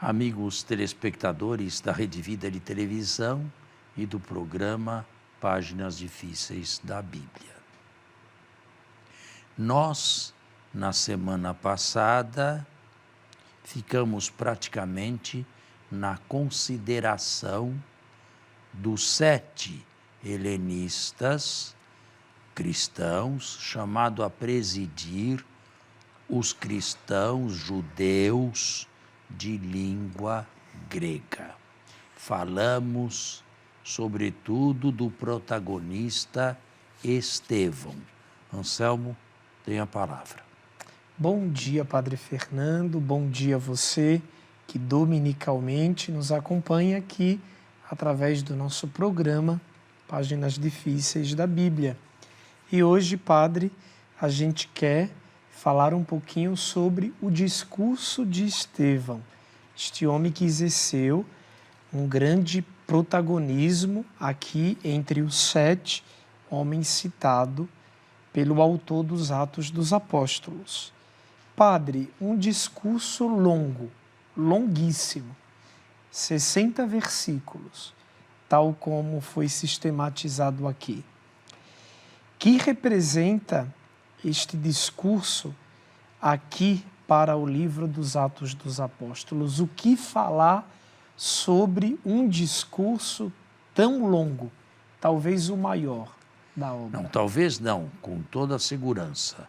Amigos telespectadores da Rede Vida de Televisão e do programa Páginas Difíceis da Bíblia. Nós, na semana passada, ficamos praticamente na consideração dos 7 helenistas cristãos, chamado a presidir os cristãos judeus de língua grega. Falamos, sobretudo, do protagonista Estevão. Anselmo, tem a palavra. Bom dia, Padre Fernando, bom dia a você que dominicalmente nos acompanha aqui através do nosso programa Páginas Difíceis da Bíblia. E hoje, Padre, a gente quer falar um pouquinho sobre o discurso de Estevão, este homem que exerceu um grande protagonismo aqui entre os 7 homens citados pelo autor dos Atos dos Apóstolos. Padre, um discurso longo, longuíssimo, 60 versículos, tal como foi sistematizado aqui, que representa este discurso aqui para o livro dos Atos dos Apóstolos. O que falar sobre um discurso tão longo, talvez o maior da obra? Não, talvez não, com toda a segurança.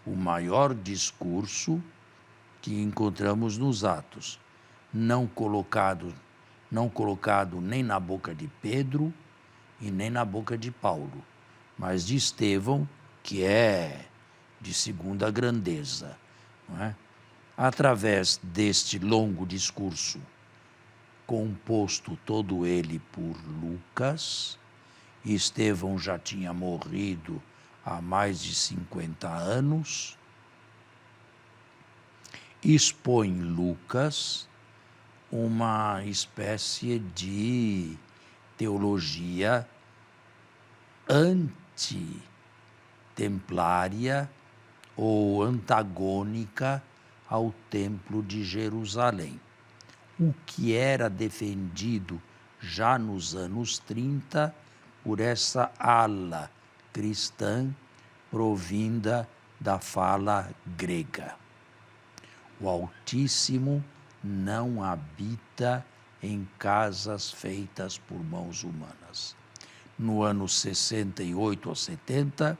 O maior discurso que encontramos nos Atos, não colocado nem na boca de Pedro e nem na boca de Paulo, mas de Estevão, que é de segunda grandeza, não é? Através deste longo discurso, composto todo ele por Lucas, Estevão já tinha morrido há mais de 50 anos, expõe Lucas uma espécie de teologia antitemplária ou antagônica ao Templo de Jerusalém, o que era defendido já nos anos 30 por essa ala cristã provinda da fala grega. O Altíssimo não habita em casas feitas por mãos humanas. No ano 68 ou 70,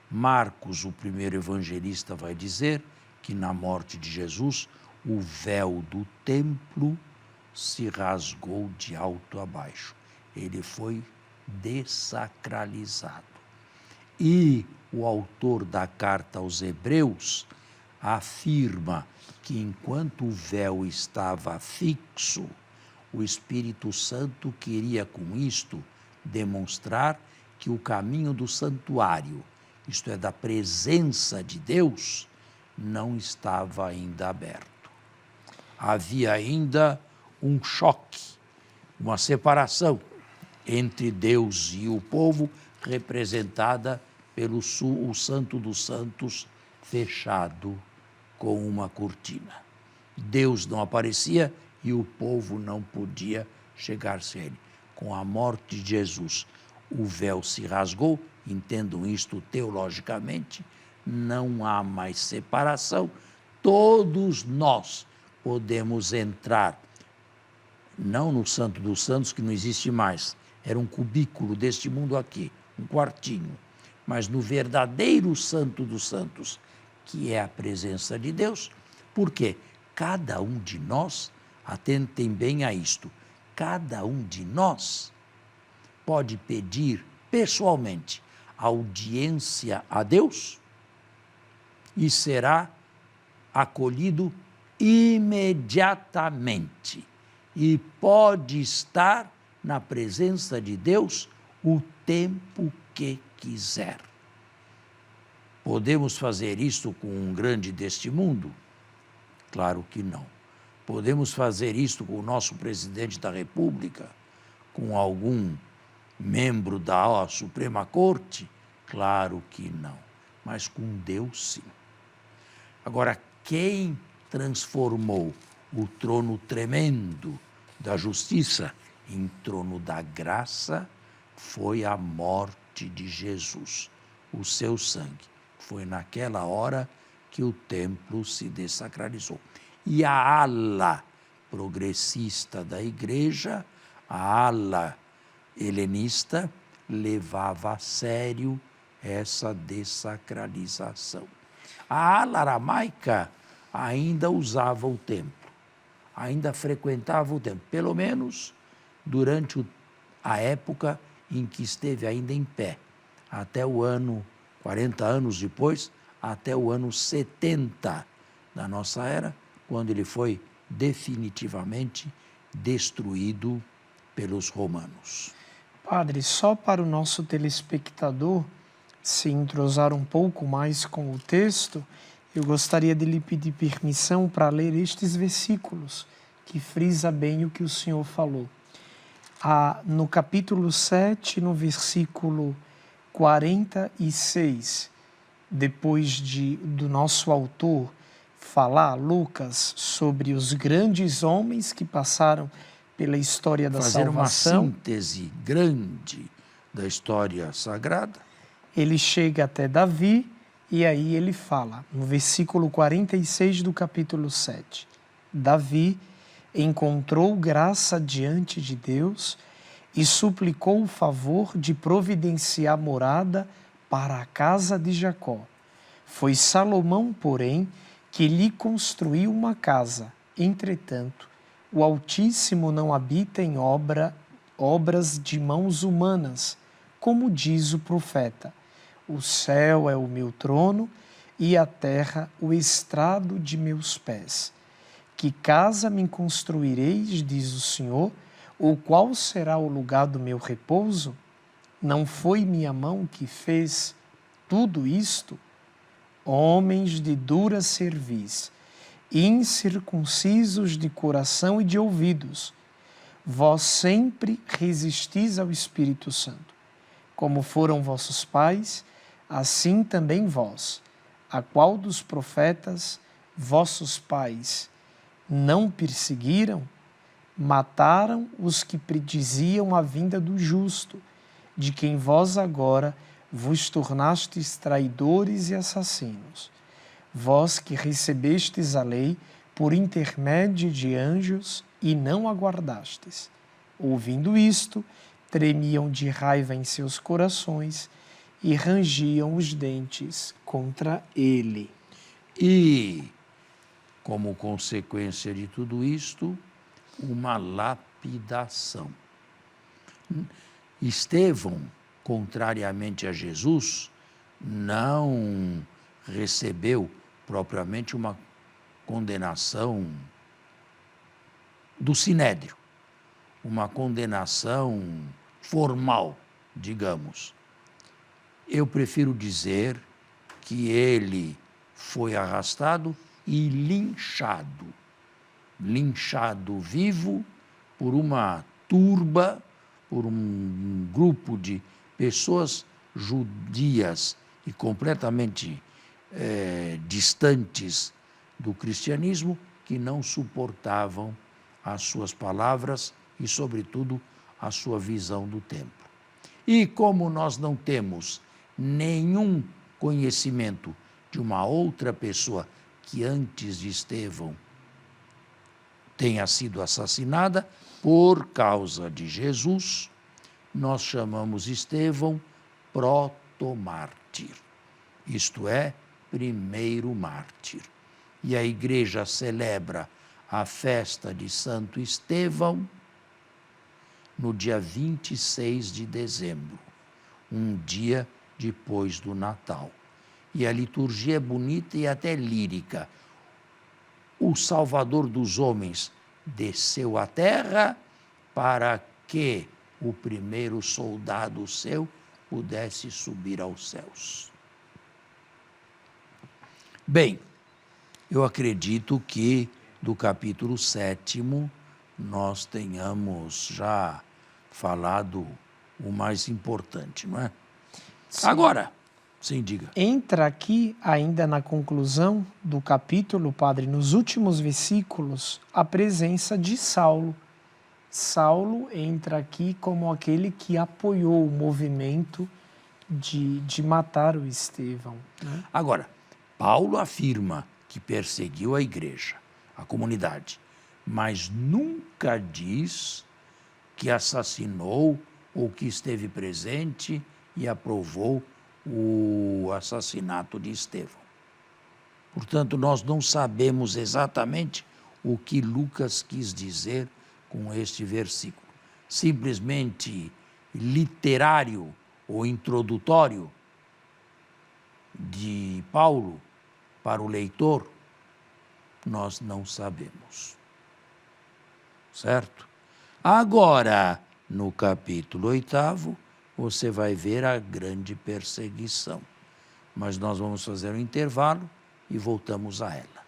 Marcos, o primeiro evangelista, vai dizer que na morte de Jesus, o véu do templo se rasgou de alto a baixo. Ele foi dessacralizado. E o autor da carta aos Hebreus afirma que enquanto o véu estava fixo, o Espírito Santo queria com isto demonstrar que o caminho do santuário, isto é, da presença de Deus, não estava ainda aberto. Havia ainda um choque, uma separação entre Deus e o povo, representada pelo o Santo dos Santos fechado com uma cortina. Deus não aparecia e o povo não podia chegar-se a ele. Com a morte de Jesus, o véu se rasgou, entendam isto teologicamente, não há mais separação, todos nós podemos entrar, não no Santo dos Santos, que não existe mais, era um cubículo deste mundo aqui, um quartinho, mas no verdadeiro Santo dos Santos, que é a presença de Deus, porque cada um de nós, atentem bem a isto, cada um de nós pode pedir pessoalmente audiência a Deus e será acolhido imediatamente e pode estar na presença de Deus o tempo que quiser. Podemos fazer isto com um grande deste mundo? Claro que não. Podemos fazer isto com o nosso presidente da República? Com algum membro da Suprema Corte? Claro que não. Mas com Deus, sim. Agora, quem transformou o trono tremendo da justiça, em trono da graça, foi a morte de Jesus, o seu sangue. Foi naquela hora que o templo se dessacralizou. E a ala progressista da igreja, a ala helenista, levava a sério essa dessacralização. A ala aramaica ainda usava o templo, ainda frequentava o templo, pelo menos durante a época em que esteve ainda em pé, até o ano, 40 anos depois, até o ano 70 da nossa era, quando ele foi definitivamente destruído pelos romanos. Padre, só para o nosso telespectador se entrosar um pouco mais com o texto, eu gostaria de lhe pedir permissão para ler estes versículos, que frisa bem o que o senhor falou. No capítulo 7, no versículo 46, depois do nosso autor falar, Lucas, sobre os grandes homens que passaram pela história da salvação. Fazer uma síntese grande da história sagrada. Ele chega até Davi e aí ele fala, no versículo 46 do capítulo 7, Davi encontrou graça diante de Deus e suplicou o favor de providenciar morada para a casa de Jacó. Foi Salomão, porém, que lhe construiu uma casa. Entretanto, o Altíssimo não habita em obras de mãos humanas, como diz o profeta. O céu é o meu trono e a terra o estrado de meus pés. Que casa me construireis, diz o Senhor, ou qual será o lugar do meu repouso? Não foi minha mão que fez tudo isto? Homens de dura cerviz, incircuncisos de coração e de ouvidos, vós sempre resistis ao Espírito Santo. Como foram vossos pais, assim também vós. A qual dos profetas vossos pais não perseguiram? Mataram os que prediziam a vinda do justo, de quem vós agora vos tornastes traidores e assassinos. Vós que recebestes a lei por intermédio de anjos e não aguardastes. Ouvindo isto, tremiam de raiva em seus corações e rangiam os dentes contra ele. E, como consequência de tudo isto, uma lapidação. Estevão, contrariamente a Jesus, não recebeu propriamente uma condenação do Sinédrio, uma condenação formal, digamos. Eu prefiro dizer que ele foi arrastado e linchado vivo por uma turba, por um grupo de pessoas judias e completamente distantes do cristianismo, que não suportavam as suas palavras e, sobretudo, a sua visão do templo. E como nós não temos nenhum conhecimento de uma outra pessoa que antes de Estevão tenha sido assassinada por causa de Jesus, nós chamamos Estevão protomártir, isto é, primeiro mártir. E a igreja celebra a festa de Santo Estevão no dia 26 de dezembro, um dia depois do Natal. E a liturgia é bonita e até lírica. O Salvador dos homens desceu à terra para que o primeiro soldado seu pudesse subir aos céus. Bem, eu acredito que do capítulo 7º nós tenhamos já falado o mais importante, não é? Sim. Agora, Sim, diga. Entra aqui, ainda na conclusão do capítulo, padre, nos últimos versículos, a presença de Saulo. Saulo entra aqui como aquele que apoiou o movimento de matar o Estevão, né? Agora, Paulo afirma que perseguiu a igreja, a comunidade, mas nunca diz que assassinou ou que esteve presente e aprovou o assassinato de Estevão. Portanto, nós não sabemos exatamente o que Lucas quis dizer com este versículo. Simplesmente literário ou introdutório de Paulo para o leitor, nós não sabemos. Certo? Agora, no capítulo 8º, você vai ver a grande perseguição. Mas nós vamos fazer um intervalo e voltamos a ela.